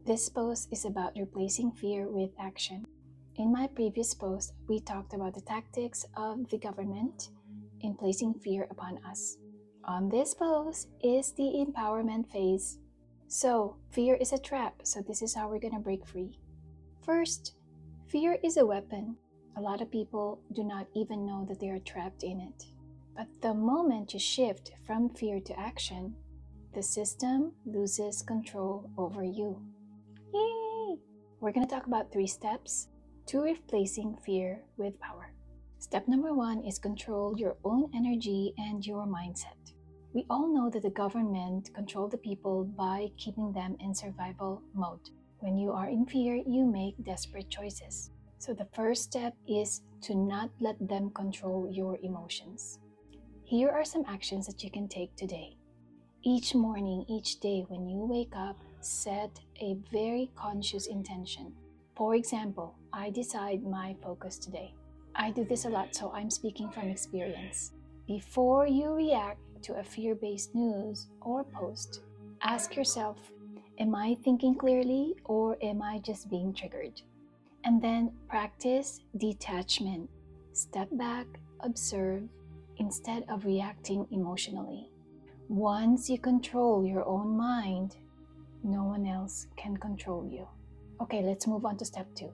This post is about replacing fear with action. In my previous post, we talked about the tactics of the government in placing fear upon us. On this post is the empowerment phase. So, fear is a trap, so this is how we're gonna break free. First, fear is a weapon. A lot of people do not even know that they are trapped in it. But the moment you shift from fear to action, the system loses control over you. Yay! We're going to talk about 3 steps to replacing fear with power. Step number 1 is control your own energy and your mindset. We all know that the government controls the people by keeping them in survival mode. When you are in fear, you make desperate choices. So the first step is to not let them control your emotions. Here are some actions that you can take today. Each morning, each day when you wake up, set a very conscious intention. For example, I decide my focus today. I do this a lot, so I'm speaking from experience. Before you react to a fear-based news or post, ask yourself, am I thinking clearly or am I just being triggered? And then practice detachment. Step back, observe, instead of reacting emotionally. Once you control your own mind, no one else can control you. Okay, let's move on to step 2.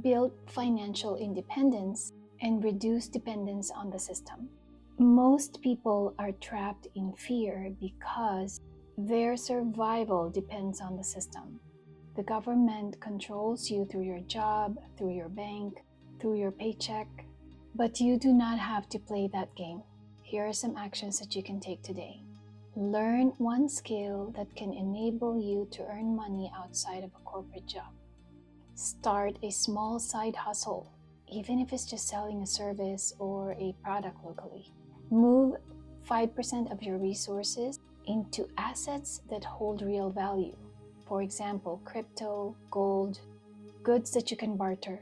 Build financial independence and reduce dependence on the system. Most people are trapped in fear because their survival depends on the system. The government controls you through your job, through your bank, through your paycheck, but you do not have to play that game. Here are some actions that you can take today. Learn one skill that can enable you to earn money outside of a corporate job. Start a small side hustle, even if it's just selling a service or a product locally. Move 5% of your resources into assets that hold real value. For example, crypto, gold, goods that you can barter.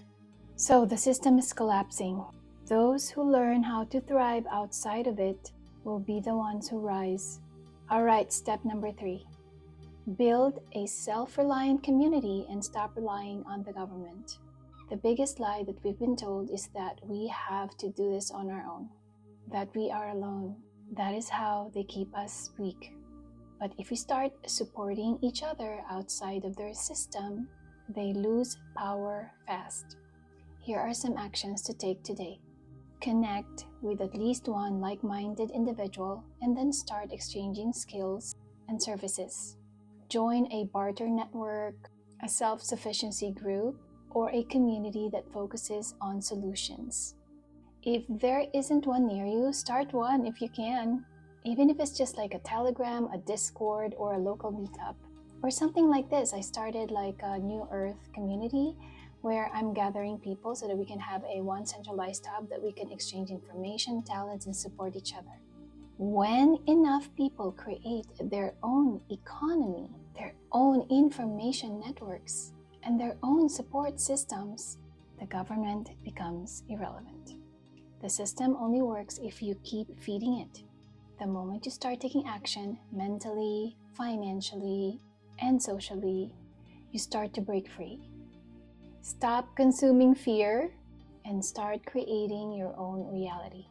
So the system is collapsing. Those who learn how to thrive outside of it will be the ones who rise. All right, step number 3. Build a self-reliant community and stop relying on the government. The biggest lie that we've been told is that we have to do this on our own, that we are alone. That is how they keep us weak. But if we start supporting each other outside of their system, they lose power fast. Here are some actions to take today. Connect with at least one like-minded individual and then start exchanging skills and services. Join a barter network, a self-sufficiency group, or a community that focuses on solutions. If there isn't one near you, start one if you can. Even if it's just like a Telegram, a Discord, or a local meetup, or something like this. I started like a New Earth community where I'm gathering people so that we can have one centralized hub that we can exchange information, talents, and support each other. When enough people create their own economy, their own information networks, and their own support systems, the government becomes irrelevant. The system only works if you keep feeding it. The moment you start taking action mentally, financially, and socially, you start to break free. Stop consuming fear and start creating your own reality.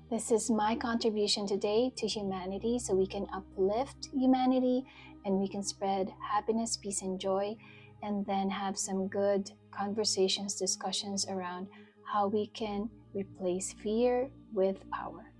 This is my contribution today to humanity so we can uplift humanity and we can spread happiness, peace, and joy, and then have some good conversations, discussions around how we can replace fear with power.